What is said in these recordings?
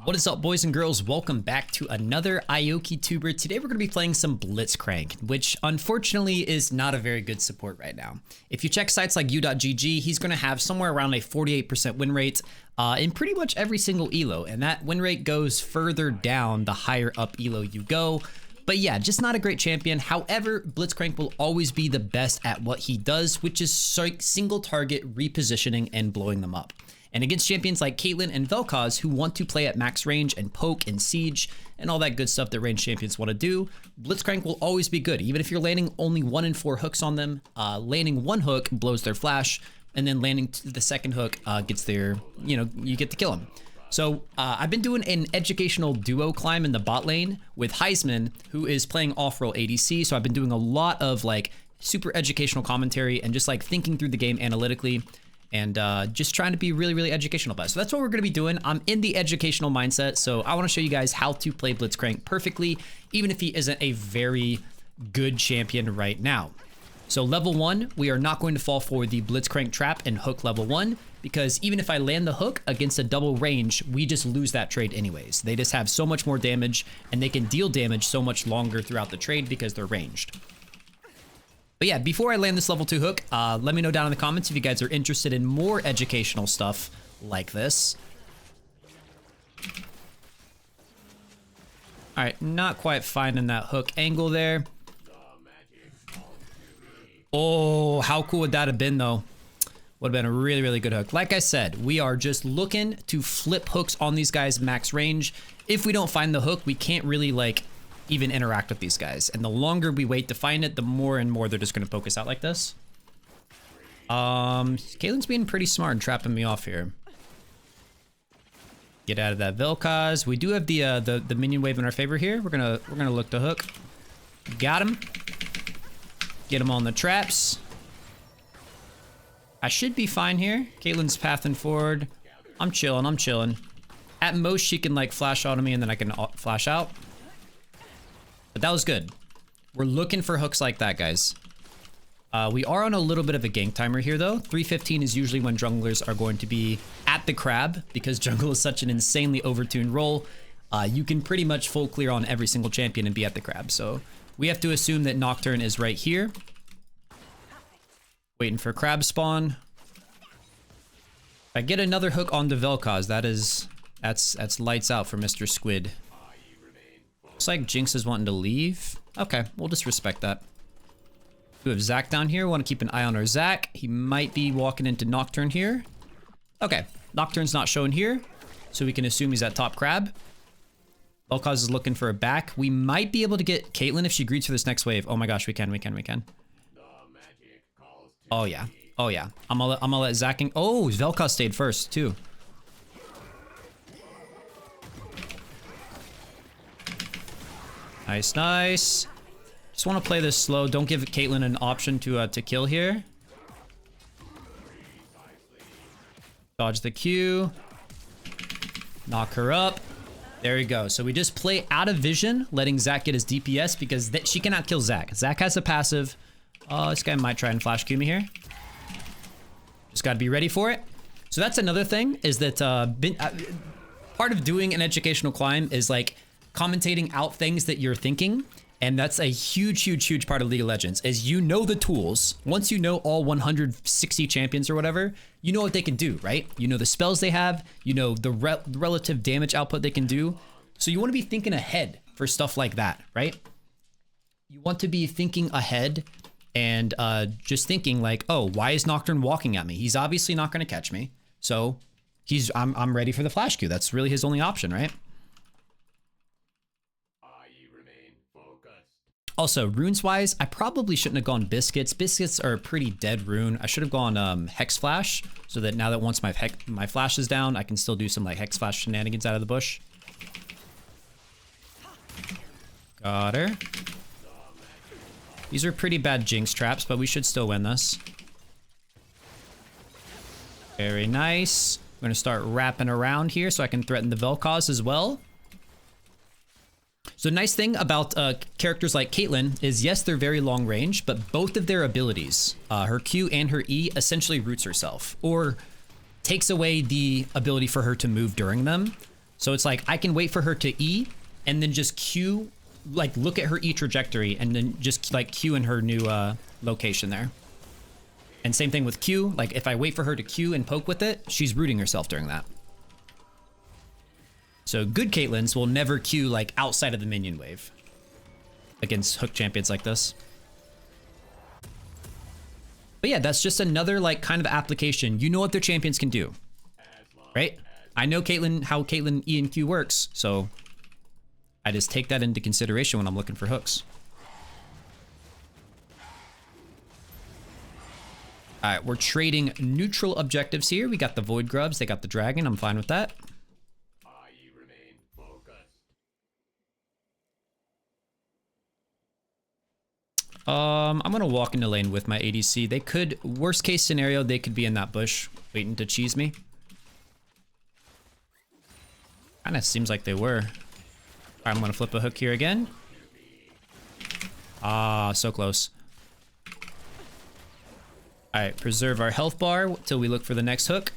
What is up, boys and girls? Welcome back to another Ioki tuber. Today we're going to be playing some Blitzcrank, which unfortunately is not a very good support right now. If you check sites like u.gg, he's going to have somewhere around a 48% win rate in pretty much every single elo, and that win rate goes further down the higher up elo you go. But yeah, just not a great champion. However, Blitzcrank will always be the best at what he does, which is single target repositioning and blowing them up. And against champions like Caitlyn and Vel'Koz who want to play at max range and poke and siege and all that good stuff that range champions want to do, Blitzcrank will always be good. Even if you're landing only 1 in 4 hooks on them, landing one hook blows their flash, and then landing the second hook gets their, you get to kill them. So I've been doing an educational duo climb in the bot lane with Heisman, who is playing off-role ADC. So I've been doing a lot of like super educational commentary and just like thinking through the game analytically. And just trying to be really educational about it. So that's what we're going to be doing. I'm in the educational mindset, so I want to show you guys how to play Blitzcrank perfectly, even if he isn't a very good champion right now. So level 1, we are not going to fall for the Blitzcrank trap and hook level 1, because even if I land the hook against a double range, we just lose that trade anyways. They just have so much more damage, and they can deal damage so much longer throughout the trade because they're ranged. But yeah, before I land this level 2 hook, let me know down in the comments if you guys are interested in more educational stuff like this. All right, not quite finding that hook angle there. Oh, how cool would that have been though? Would have been a really good hook. Like I said, we are just looking to flip hooks on these guys max range. If we don't find the hook, we can't really like even interact with these guys, and the longer we wait to find it, the more and more they're just going to poke us out like this. Caitlyn's being pretty smart and trapping me off here. Get out of that Vel'Koz. We do have the minion wave in our favor here. We're gonna look to hook. Got him. Get him on the traps. I should be fine here. Caitlyn's pathing forward. I'm chilling. At most, she can like flash out on me, and then I can flash out. But that was good. We're looking for hooks like that, guys. We are on a little bit of a gank timer here, though. 3:15 is usually when junglers are going to be at the crab, because jungle is such an insanely overtuned role. You can pretty much full clear on every single champion and be at the crab. So we have to assume that Nocturne is right here. Waiting for crab spawn. If I get another hook on the Vel'Koz, that's lights out for Mr. Squid. Looks like Jinx is wanting to leave. Okay, we'll just respect that. We have Zac down here. We want to keep an eye on our Zac. He might be walking into Nocturne here. Okay, Nocturne's not shown here, so we can assume he's at top crab. Vel'Koz is looking for a back. We might be able to get Caitlyn if she greets for this next wave. Oh my gosh, we can. Oh yeah. I'm gonna let Zac in. Oh, Vel'Koz stayed first too. Nice. Just want to play this slow. Don't give Caitlyn an option to kill here. Dodge the Q. Knock her up. There we go. So we just play out of vision, letting Zac get his DPS because she cannot kill Zac. Zac has a passive. Oh, this guy might try and flash Q me here. Just got to be ready for it. So that's another thing, is that part of doing an educational climb is like commentating out things that you're thinking, and that's a huge part of League of Legends. Is you know the tools. Once you know all 160 champions or whatever, you know what they can do, right? You know the spells they have, you know the relative damage output they can do. So you want to be thinking ahead for stuff like that, right? You want to be thinking ahead and just thinking like, oh, why is Nocturne walking at me? He's obviously not going to catch me, so I'm ready for the flash Q. That's really his only option, right? Also, runes-wise, I probably shouldn't have gone Biscuits. Biscuits are a pretty dead rune. I should have gone Hex Flash, so that now that once my flash is down, I can still do some like Hex Flash shenanigans out of the bush. Got her. These are pretty bad Jinx traps, but we should still win this. Very nice. I'm going to start wrapping around here so I can threaten the Vel'Koz as well. So nice thing about characters like Caitlyn is, yes, they're very long range, but both of their abilities, her Q and her E, essentially roots herself, or takes away the ability for her to move during them. So it's like I can wait for her to E and then just Q, like look at her E trajectory and then just like Q in her new location there. And same thing with Q. Like if I wait for her to Q and poke with it, she's rooting herself during that. So good Caitlyn's will never Q like outside of the minion wave against hook champions like this. But yeah, that's just another like kind of application. You know what their champions can do, right? I know Caitlyn, how Caitlyn E and Q works, so I just take that into consideration when I'm looking for hooks. All right, we're trading neutral objectives here. We got the Void Grubs, they got the Dragon. I'm fine with that. I'm gonna walk into lane with my ADC. They could, worst case scenario, they could be in that bush waiting to cheese me. Kinda seems like they were. All right, I'm gonna flip a hook here again. Ah, so close. All right, preserve our health bar till we look for the next hook.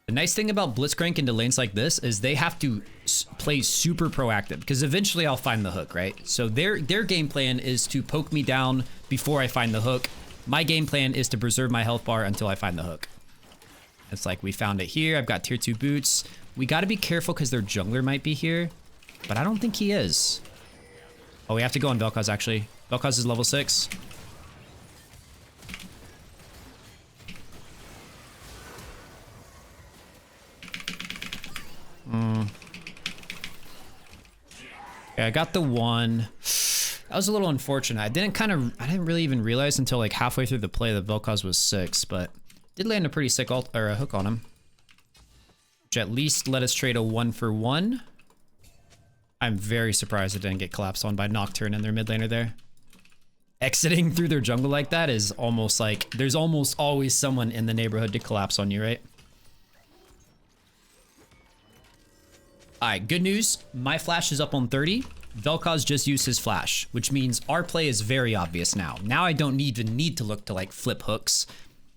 The nice thing about Blitzcrank into lanes like this is they have to play super proactive because eventually I'll find the hook, right? So their game plan is to poke me down before I find the hook. My game plan is to preserve my health bar until I find the hook. It's like we found it here. I've got tier 2 boots. We got to be careful because their jungler might be here, but I don't think he is. Oh, we have to go on Vel'Koz actually. Vel'Koz is level 6. Okay, I got the one. That was a little unfortunate. I didn't really even realize until like halfway through the play that Vel'Koz was 6, but did land a pretty sick ult or a hook on him. Which at least let us trade a 1-for-1. I'm very surprised it didn't get collapsed on by Nocturne and their mid laner there. Exiting through their jungle like that is almost like there's almost always someone in the neighborhood to collapse on you, right? All right, good news. My flash is up on 30. Vel'Koz just used his flash, which means our play is very obvious now. Now I don't even need to look to like flip hooks.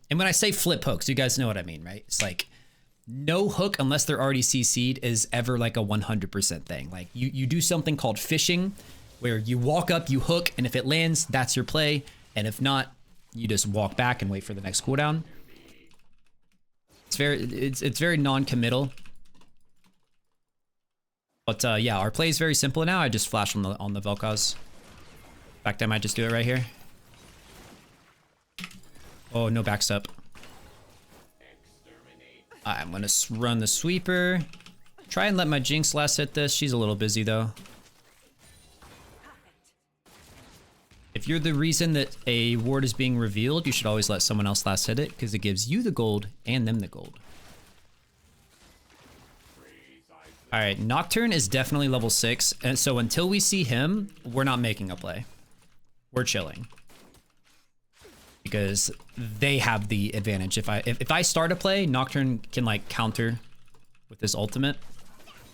And when I say flip hooks, you guys know what I mean, right? It's like no hook unless they're already CC'd is ever like a 100% thing. Like you do something called fishing where you walk up, you hook, and if it lands, that's your play. And if not, you just walk back and wait for the next cooldown. It's very non-committal. But yeah, our play is very simple now. I just flash on the Vel'Koz. In fact, I might just do it right here. Oh, no backstep. I'm gonna run the sweeper. Try and let my Jinx last hit this. She's a little busy though. If you're the reason that a ward is being revealed, you should always let someone else last hit it because it gives you the gold and them the gold. All right, Nocturne is definitely level 6, and so until we see him, we're not making a play. We're chilling. Because they have the advantage. If I start a play, Nocturne can like counter with his ultimate,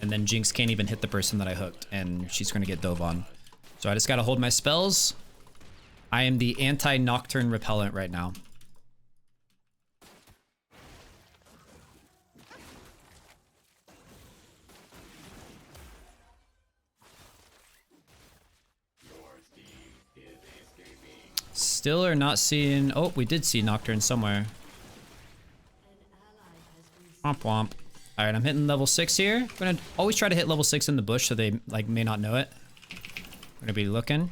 and then Jinx can't even hit the person that I hooked, and she's gonna get dove on. So I just gotta hold my spells. I am the anti-Nocturne repellent right now. Still are not seeing... Oh, we did see Nocturne somewhere. Womp womp. Alright, I'm hitting level 6 here. I'm gonna always try to hit level 6 in the bush so they like may not know it. I'm gonna be looking.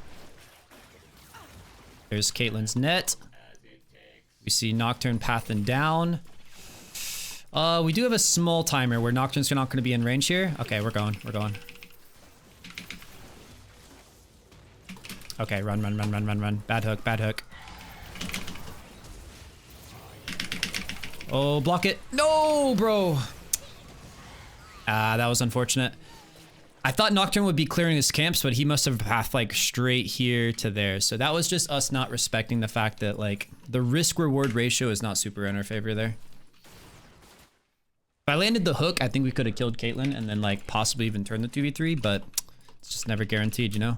There's Caitlyn's net. We see Nocturne pathing down. We do have a small timer where Nocturne's not gonna be in range here. Okay, we're going. Okay, run. Bad hook. Oh, block it. No, bro. That was unfortunate. I thought Nocturne would be clearing his camps, but he must have pathed like straight here to there. So that was just us not respecting the fact that like the risk reward ratio is not super in our favor there. If I landed the hook, I think we could have killed Caitlyn and then like possibly even turned the 2v3, but it's just never guaranteed, you know?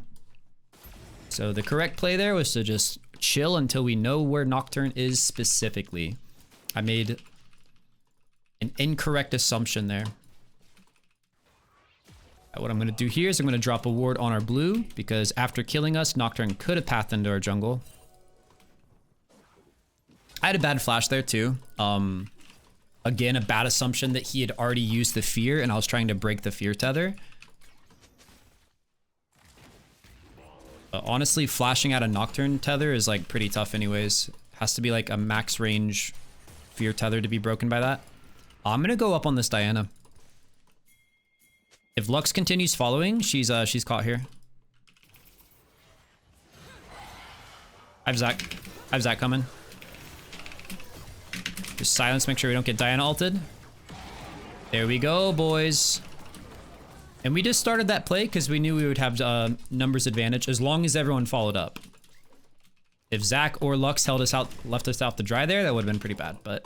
So the correct play there was to just chill until we know where Nocturne is specifically. I made an incorrect assumption there. What I'm going to do here is I'm going to drop a ward on our blue because after killing us, Nocturne could have pathed into our jungle. I had a bad flash there too. Again, a bad assumption that he had already used the fear and I was trying to break the fear tether. Honestly, flashing out a Nocturne tether is like pretty tough anyways. Has to be like a max range fear tether to be broken by that. I'm going to go up on this Diana. If Lux continues following, she's caught here. I have Zac coming. Just silence, make sure we don't get Diana ulted. There we go, boys. And we just started that play because we knew we would have numbers advantage as long as everyone followed up. If Zac or Lux held us out, left us out to dry there, that would have been pretty bad, but...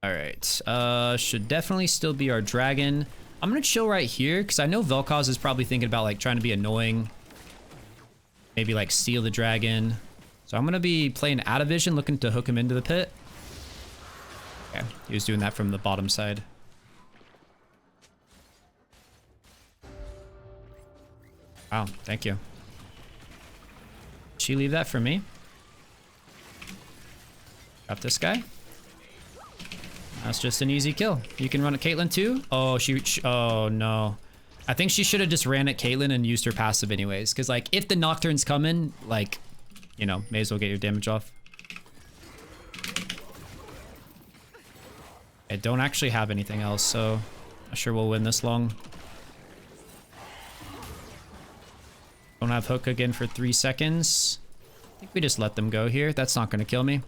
Alright, should definitely still be our dragon. I'm gonna chill right here, because I know Vel'Koz is probably thinking about like trying to be annoying. Maybe like steal the dragon. So I'm gonna be playing Itemization, looking to hook him into the pit. Okay, he was doing that from the bottom side. Wow, thank you. Did she leave that for me? Got this guy. That's just an easy kill. You can run at Caitlyn too. Oh, oh no. I think she should have just ran at Caitlyn and used her passive anyways. Because like if the Nocturne's coming, like, you know, may as well get your damage off. I don't actually have anything else, so I'm sure we'll win this long. Don't have hook again for 3 seconds. I think we just let them go here. That's not going to kill me. I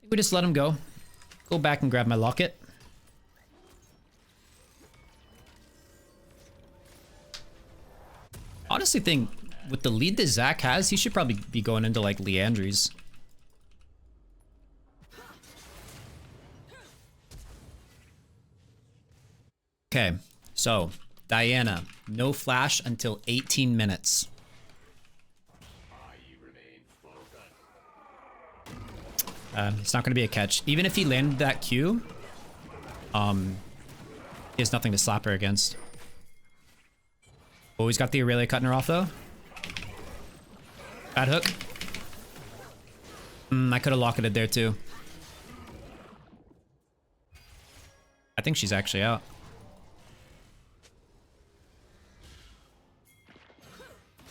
think we just let them go. Go back and grab my Locket. Honestly think with the lead that Zac has, he should probably be going into like Leandry's. Okay, so Diana, no flash until 18 minutes. It's not going to be a catch. Even if he landed that Q, he has nothing to slap her against. Oh, he's got the Aurelia cutting her off though. Bad hook. I could have Locketed there too. I think she's actually out.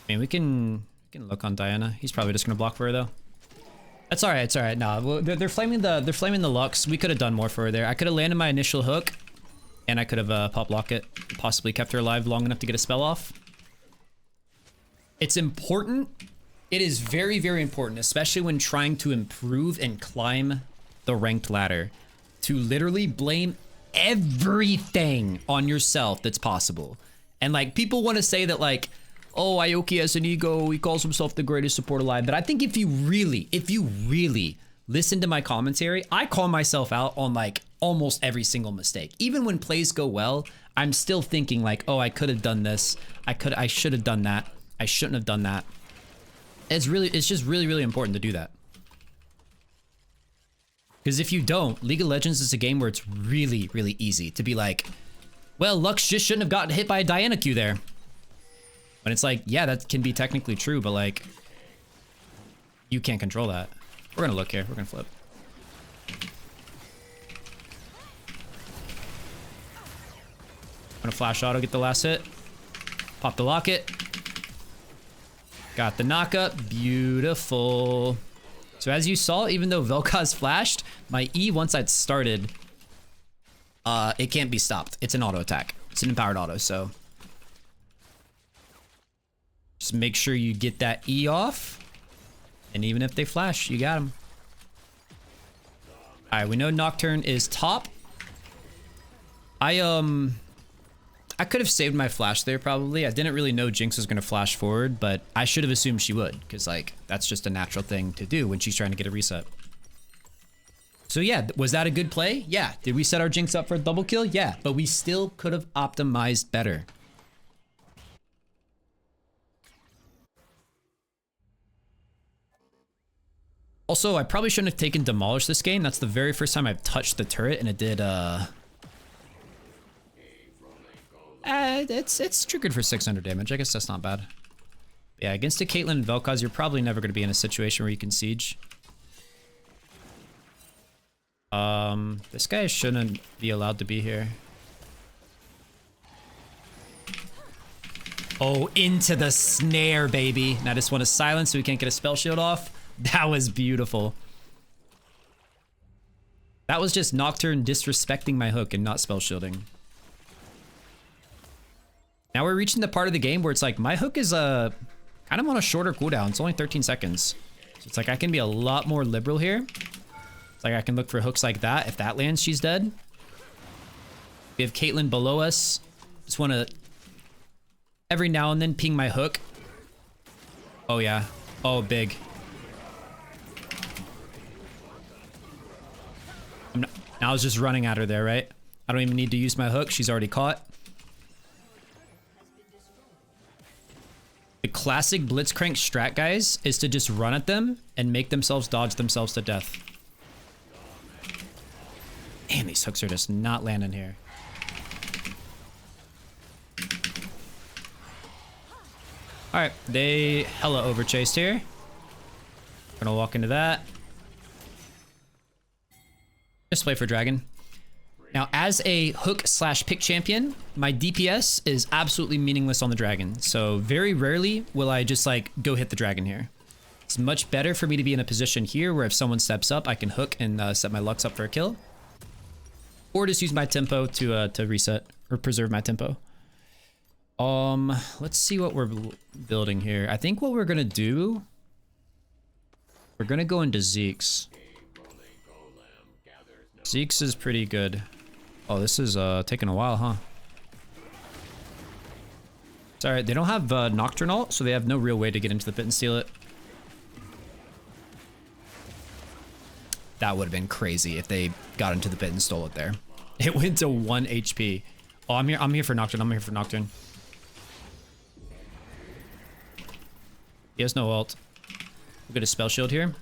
I mean, we can look on Diana. He's probably just gonna block for her though. That's all right. It's all right. No, they're flaming the Lux. We could have done more for her there. I could have landed my initial hook, and I could have popped Locket, possibly kept her alive long enough to get a spell off. It's important. It is very, very important, especially when trying to improve and climb the ranked ladder, to literally blame everything on yourself that's possible. And like people want to say that like, oh, Ioki has an ego, he calls himself the greatest support alive. But I think if you really listen to my commentary, I call myself out on like almost every single mistake. Even when plays go well, I'm still thinking like, oh, I could have done this. I should have done that. I shouldn't have done that. It's just really important to do that. Because if you don't, League of Legends is a game where it's really easy to be like, well, Lux just shouldn't have gotten hit by a Diana Q there. But it's like, yeah, that can be technically true, but like, you can't control that. We're gonna look here. We're gonna flip. I'm gonna flash auto, get the last hit. Pop the Locket. Got the knockup. Beautiful. So as you saw, even though Vel'Koz flashed, my E, once I'd started, it can't be stopped. It's an auto attack. It's an empowered auto, so... just make sure you get that E off. And even if they flash, you got them. Alright, we know Nocturne is top. I could have saved my flash there probably. I didn't really know Jinx was going to flash forward, but I should have assumed she would. Because like, that's just a natural thing to do when she's trying to get a reset. So yeah, was that a good play? Yeah. Did we set our Jinx up for a double kill? Yeah. But we still could have optimized better. Also, I probably shouldn't have taken Demolish this game. That's the very first time I've touched the turret, and it did, it's triggered for 600 damage. I guess that's not bad. Yeah, against a Caitlyn and Vel'Koz, you're probably never going to be in a situation where you can siege. This guy shouldn't be allowed to be here. Oh, into the snare, baby. Now I just want to silence so we can't get a spell shield off. That was beautiful. That was just Nocturne disrespecting my hook and not spell shielding. Now we're reaching the part of the game where it's like my hook is kind of on a shorter cooldown. It's only 13 seconds. So it's like I can be a lot more liberal here. It's like I can look for hooks like that. If that lands, she's dead. We have Caitlyn below us. Just want to every now and then ping my hook. Oh yeah. Oh, big. I was just running at her there, right? I don't even need to use my hook. She's already caught. The classic Blitzcrank strat, guys, is to just run at them and make themselves dodge themselves to death. Man, these hooks are just not landing here. Alright, they hella overchased here. Gonna walk into that. Just play for dragon. Now, as a hook slash pick champion, my DPS is absolutely meaningless on the dragon. So very rarely will I just like go hit the dragon here. It's much better for me to be in a position here where if someone steps up, I can hook and set my Lux up for a kill. Or just use my tempo to reset or preserve my tempo. Let's see what we're building here. I think what we're gonna do, we're gonna go into Zeke's. Zeke's is pretty good. Oh, this is taking a while, huh? It's alright, they don't have Nocturnal, so they have no real way to get into the pit and steal it. That would have been crazy if they got into the pit and stole it there. It went to 1 HP. Oh, I'm here for Nocturne, I'm here for Nocturne. He has no ult. We'll get a spell shield here.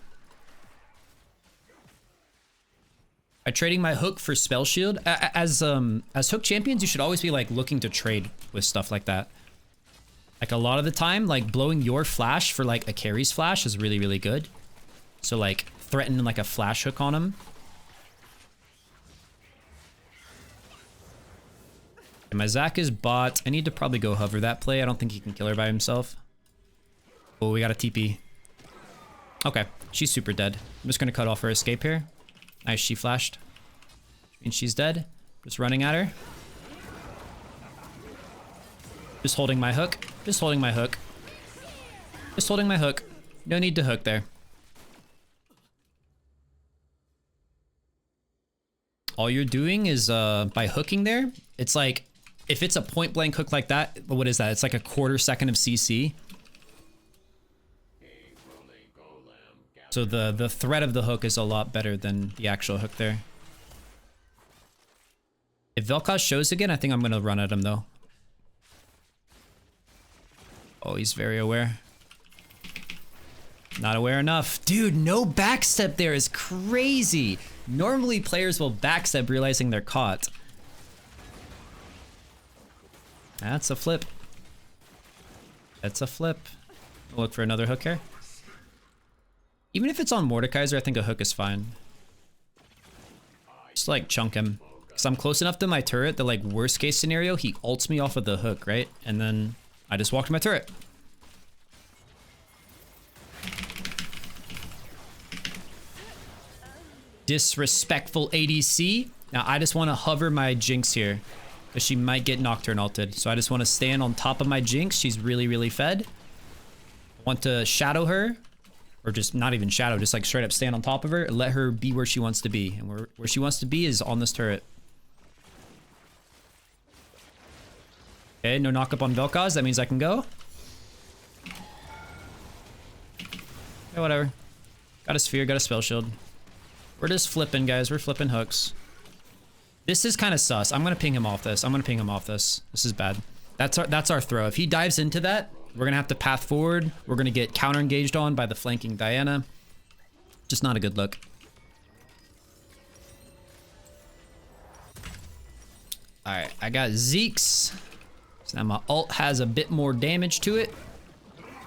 By trading my hook for spell shield, as hook champions, you should always be like looking to trade with stuff like that. Like a lot of the time, like blowing your flash for like a carry's flash is really, really good. So like threaten like a flash hook on him. And my Zac is bot. I need to probably go hover that play. I don't think he can kill her by himself. Oh, we got a TP. Okay, she's super dead. I'm just gonna cut off her escape here. Nice, she flashed. Which means she's dead. Just running at her. Just holding my hook. Just holding my hook. Just holding my hook. No need to hook there. All you're doing is, by hooking there, it's like, if it's a point blank hook like that, what is that? It's like a quarter second of CC. So the threat of the hook is a lot better than the actual hook there. If Vel'Koz shows again, I think I'm gonna run at him though. Oh, he's very aware. Not aware enough. Dude, no backstep there is crazy. Normally players will backstep realizing they're caught. That's a flip. That's a flip. We'll look for another hook here. Even if it's on Mordekaiser, I think a hook is fine. Just like chunk him. Because I'm close enough to my turret that like worst case scenario, he ults me off of the hook, right? And then I just walk to my turret. Disrespectful ADC. Now I just want to hover my Jinx here. Because she might get Nocturne ulted. So I just want to stand on top of my Jinx. She's really, really fed. I want to shadow her. Or just not even shadow, just like straight up stand on top of her and let her be where she wants to be. And where she wants to be is on this turret. Okay, no knock up on Vel'Koz. That means I can go. Yeah, whatever. Got a sphere, got a spell shield. We're just flipping, guys. We're flipping hooks. This is kind of sus. I'm gonna ping him off this. I'm gonna ping him off this. This is bad. That's our throw. If he dives into that, we're gonna have to path forward. We're gonna get counter engaged on by the flanking Diana. Just not a good look. Alright, I got Zeke's. So now my ult has a bit more damage to it.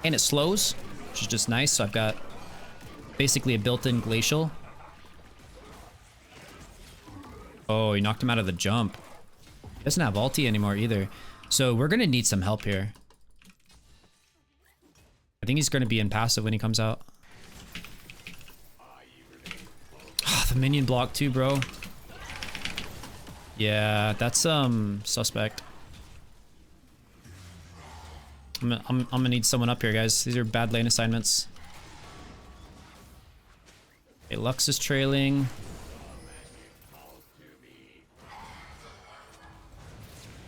And it slows, which is just nice. So I've got basically a built-in glacial. Oh, he knocked him out of the jump. He doesn't have ulti anymore either. So we're gonna need some help here. I think he's gonna be in passive when he comes out. Oh, the minion block too, bro. Yeah, that's suspect. I'm gonna need someone up here, guys. These are bad lane assignments. Okay, Lux is trailing.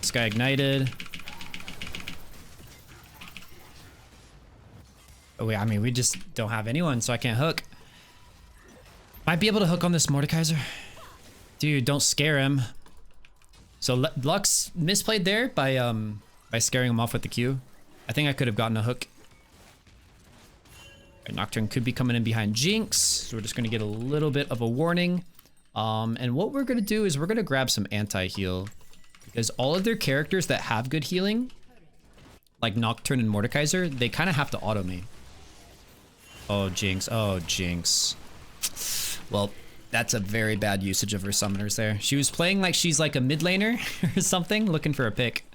This guy ignited. Oh wait, I mean, we just don't have anyone, so I can't hook. Might be able to hook on this Mordekaiser. Dude, don't scare him. So Lux misplayed there by scaring him off with the Q. I think I could have gotten a hook. Right, Nocturne could be coming in behind Jinx, so we're just gonna get a little bit of a warning. And what we're gonna do is we're gonna grab some anti-heal, because all of their characters that have good healing, like Nocturne and Mordekaiser, they kind of have to auto me. Oh, Jinx. Oh, Jinx. Well, that's a very bad usage of her summoners there. She was playing like she's like a mid laner or something, looking for a pick.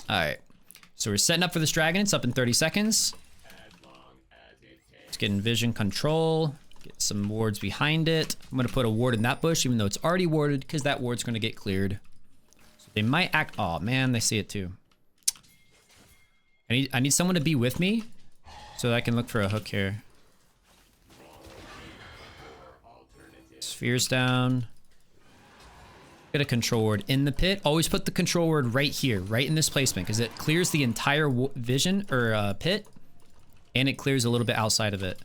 Alright, so we're setting up for this dragon. It's up in 30 seconds. Let's get in vision control. Get some wards behind it. I'm going to put a ward in that bush, even though it's already warded, because that ward's going to get cleared. So they might act... Oh, man, they see it too. I need someone to be with me so that I can look for a hook here. Sphere's down. Get a control ward in the pit. Always put the control ward right here, right in this placement, because it clears the entire vision or pit, and it clears a little bit outside of it.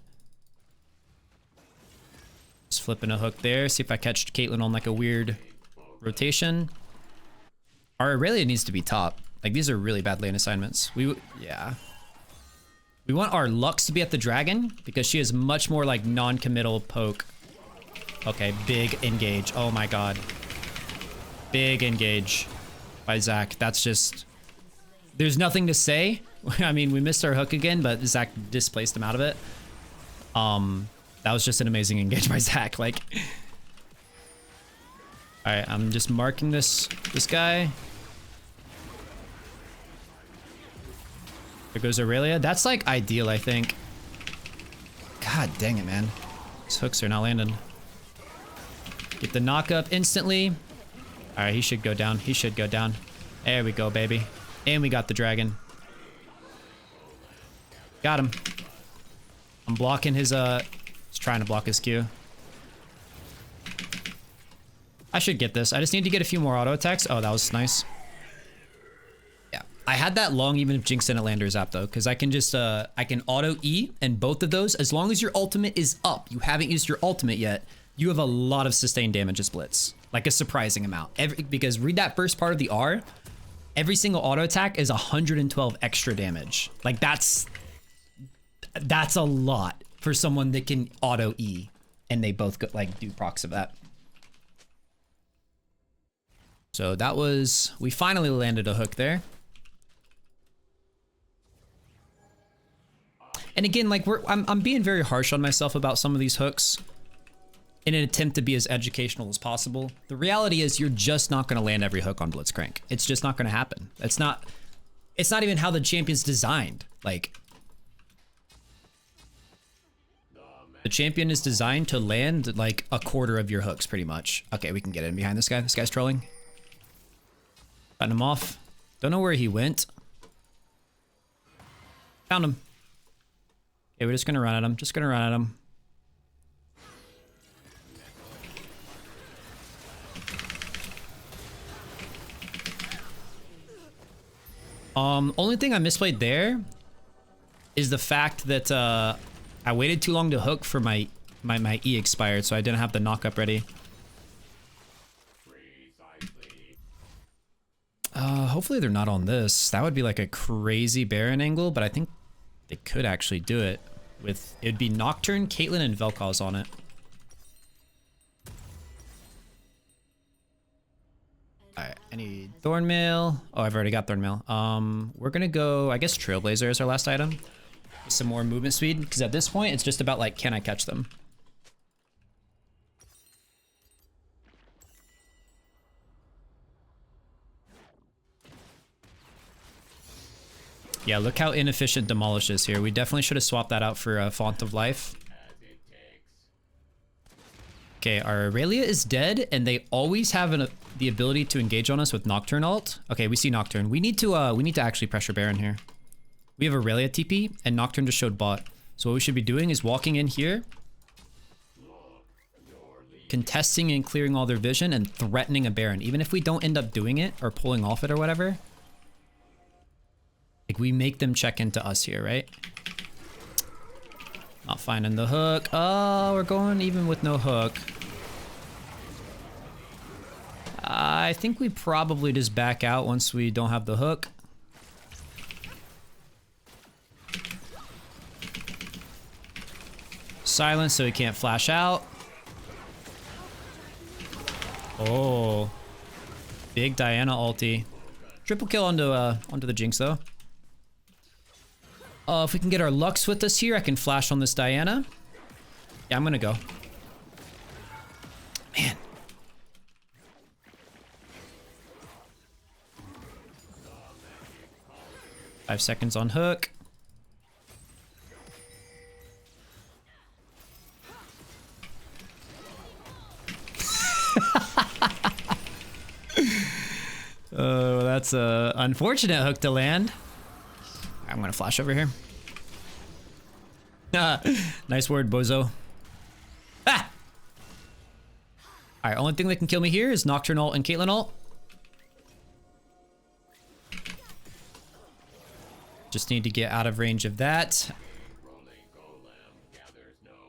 Just flipping a hook there. See if I catch Caitlyn on like a weird rotation. Our Aurelia needs to be top. Like, these are really bad lane assignments. Yeah. We want our Lux to be at the dragon because she is much more like non-committal poke. Okay, big engage. Oh my god. Big engage by Zach. That's just... There's nothing to say. I mean, we missed our hook again, but Zach displaced him out of it. That was just an amazing engage by Zach. Like... Alright, I'm just marking this guy. There goes Aurelia. That's like ideal, I think. God dang it, man. These hooks are not landing. Get the knock up instantly. Alright, he should go down. He should go down. There we go, baby. And we got the dragon. Got him. I'm blocking his, He's trying to block his Q. I should get this. I just need to get a few more auto attacks. Oh, that was nice. Yeah. I had that long even if Jinx didn't land her zap though, because I can just, I can auto E and both of those, as long as your ultimate is up, you haven't used your ultimate yet, you have a lot of sustained damage as Blitz. Like a surprising amount. Because read that first part of the R, every single auto attack is 112 extra damage. Like that's a lot for someone that can auto E and they both go, like do procs of that. So that was, we finally landed a hook there. And again, like I'm being very harsh on myself about some of these hooks in an attempt to be as educational as possible. The reality is you're just not going to land every hook on Blitzcrank. It's just not going to happen. It's not even how the champion's designed. Like, the champion is designed to land like a quarter of your hooks pretty much. Okay, we can get in behind this guy. This guy's trolling. Cutting him off. Don't know where he went. Found him. Okay, we're just gonna run at him. Just gonna run at him. Only thing I misplayed there is the fact that I waited too long to hook for my E expired, so I didn't have the knock up ready. Hopefully they're not on this. That would be like a crazy Baron angle, but I think they could actually do it with, it'd be Nocturne, Caitlyn, and Vel'Koz on it. Alright, I need Thornmail. Oh, I've already got Thornmail. We're gonna go, I guess Trailblazer is our last item. Some more movement speed, because at this point, it's just about like, can I catch them? Yeah, look how inefficient Demolish is here. We definitely should have swapped that out for a Font of Life. Okay, our Aurelia is dead, and they always have the ability to engage on us with Nocturne ult. Okay, we see Nocturne. We need to actually pressure Baron here. We have Aurelia TP, and Nocturne just showed bot. So what we should be doing is walking in here, contesting and clearing all their vision, and threatening a Baron. Even if we don't end up doing it, or pulling off it or whatever. Like, we make them check into us here, right? Not finding the hook. Oh, we're going even with no hook. I think we probably just back out once we don't have the hook. Silence so he can't flash out. Oh. Big Diana ulti. Triple kill onto the Jinx though. If we can get our Lux with us here, I can flash on this Diana. Yeah, I'm gonna go. Man. Five seconds on hook. Oh, that's a unfortunate hook to land. I'm gonna flash over here. Nice word, bozo. Ah! Alright, only thing that can kill me here is Nocturne ult and Caitlyn ult. Just need to get out of range of that.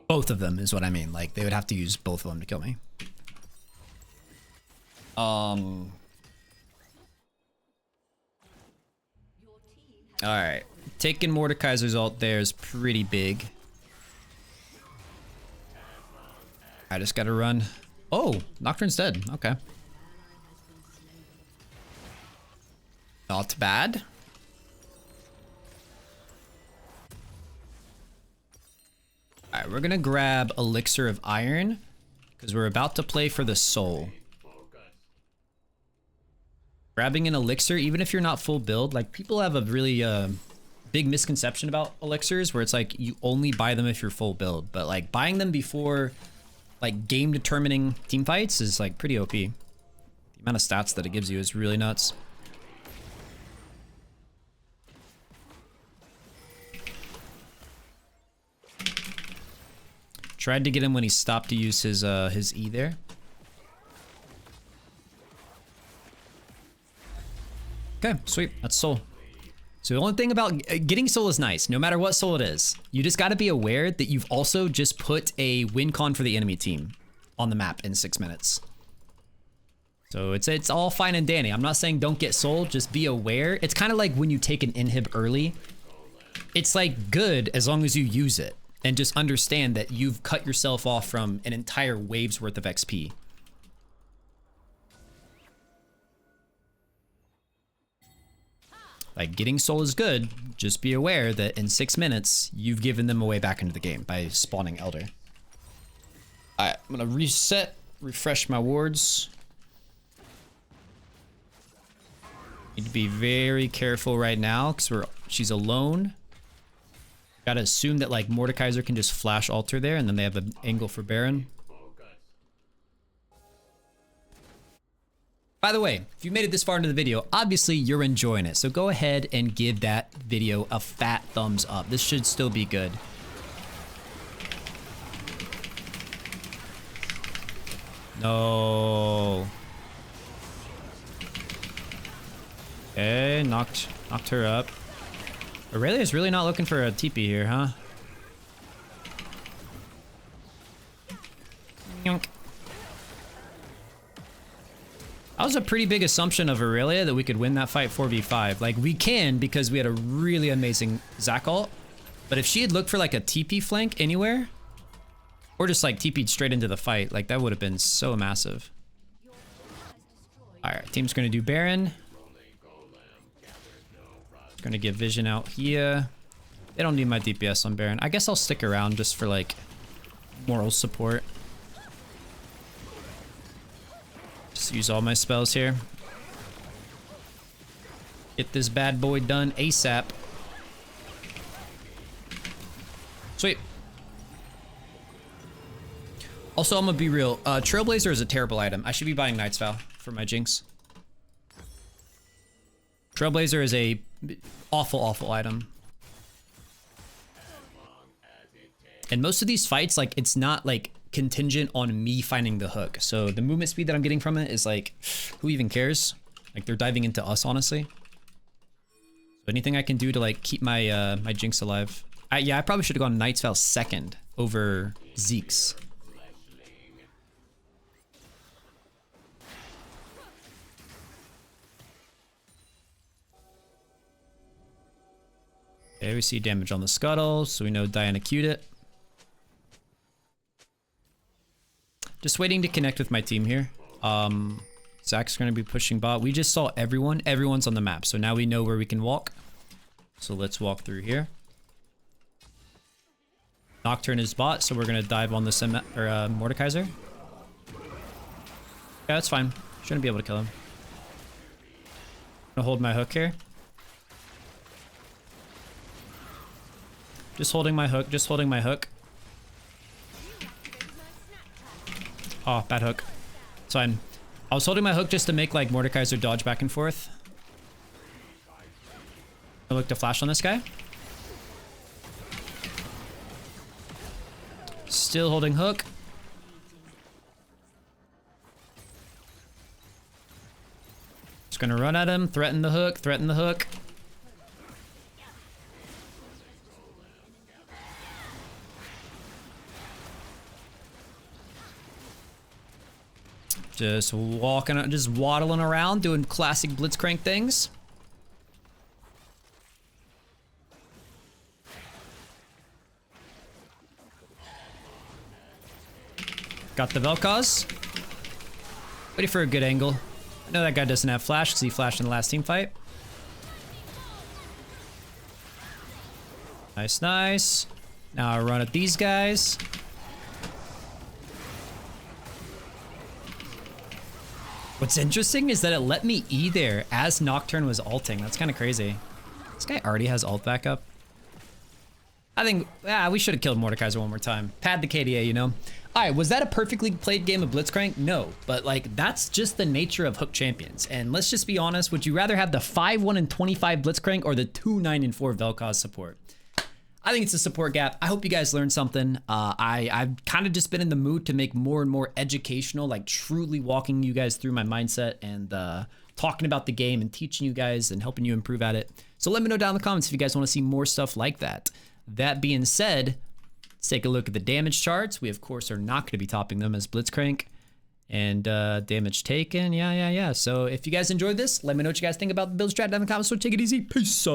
Both of them is what I mean. Like, they would have to use both of them to kill me. Alright. Taking Mordekaiser's ult there is pretty big. I just gotta run. Oh, Nocturne's dead. Okay. Not bad. Alright, we're gonna grab Elixir of Iron because we're about to play for the soul. Grabbing an elixir, even if you're not full build, like people have a really big misconception about elixirs where it's like you only buy them if you're full build, but like buying them before like game determining team fights is like pretty OP. The amount of stats that it gives you is really nuts. Tried to get him when he stopped to use his E there. Okay, sweet. That's soul. So the only thing about getting soul is nice, no matter what soul it is. You just got to be aware that you've also just put a win con for the enemy team on the map in 6 minutes. So it's all fine and dandy. I'm not saying don't get soul, just be aware. It's kind of like when you take an inhib early. It's like good as long as you use it and just understand that you've cut yourself off from an entire wave's worth of XP. Like, getting soul is good, just be aware that in 6 minutes, you've given them a way back into the game by spawning Elder. Alright, I'm gonna reset, refresh my wards. Need to be very careful right now, because she's alone. Gotta assume that, like, Mordekaiser can just flash altar there, and then they have an angle for Baron. By the way, if you made it this far into the video, obviously you're enjoying it. So go ahead and give that video a fat thumbs up. This should still be good. No. Okay, knocked her up. Aurelia's really not looking for a TP here, huh? Yonk. was a pretty big assumption of Aurelia that we could win that fight 4v5. Like, we can because we had a really amazing Zac ult. But if she had looked for like a TP flank anywhere, or just like TP'd straight into the fight, like that would have been so massive. All right, team's gonna do Baron. Gonna get Vision out here. They don't need my DPS on Baron. I guess I'll stick around just for like moral support. Just use all my spells here. Get this bad boy done ASAP. Sweet. Also, I'm gonna be real. Trailblazer is a terrible item. I should be buying Knight's Vow for my Jinx. Trailblazer is a awful, awful item. And most of these fights, like, it's not like contingent on me finding the hook. So the movement speed that I'm getting from it is like, who even cares? Like, they're diving into us, honestly. So anything I can do to like keep my my Jinx alive. Yeah, I probably should have gone Knight's Vow second over Zeke's. Okay, we see damage on the scuttle, so we know Diana queued it. Just waiting to connect with my team here. Zac's gonna be pushing bot. We just saw everyone. Everyone's on the map, so now we know where we can walk. So let's walk through here. Nocturne is bot, so we're gonna dive on the Mordekaiser. Yeah, that's fine. Shouldn't be able to kill him. I'm gonna hold my hook here. Just holding my hook, just holding my hook. Oh, bad hook. It's fine. I was holding my hook just to make like Mordekaiser dodge back and forth. I look to flash on this guy. Still holding hook. Just gonna run at him, threaten the hook, threaten the hook. Just walking, just waddling around, doing classic Blitzcrank things. Got the Vel'Koz. Waiting for a good angle. I know that guy doesn't have flash because he flashed in the last team fight. Nice, nice. Now I run at these guys. What's interesting is that it let me E there as Nocturne was ulting. That's kind of crazy. This guy already has ult backup. I think, we should have killed Mordekaiser one more time. Pad the KDA, you know? All right, was that a perfectly played game of Blitzcrank? No, but like, that's just the nature of Hook Champions. And let's just be honest, would you rather have the 5-1-25 Blitzcrank or the 2-9-4 Vel'Koz support? I think it's a support gap. I hope you guys learned something. I've kind of just been in the mood to make more and more educational, like truly walking you guys through my mindset and talking about the game and teaching you guys and helping you improve at it. So let me know down in the comments if you guys want to see more stuff like that. That being said, let's take a look at the damage charts. We, of course, are not going to be topping them as Blitzcrank. And damage taken, yeah. So if you guys enjoyed this, let me know what you guys think about the build strat down in the comments. So take it easy. Peace.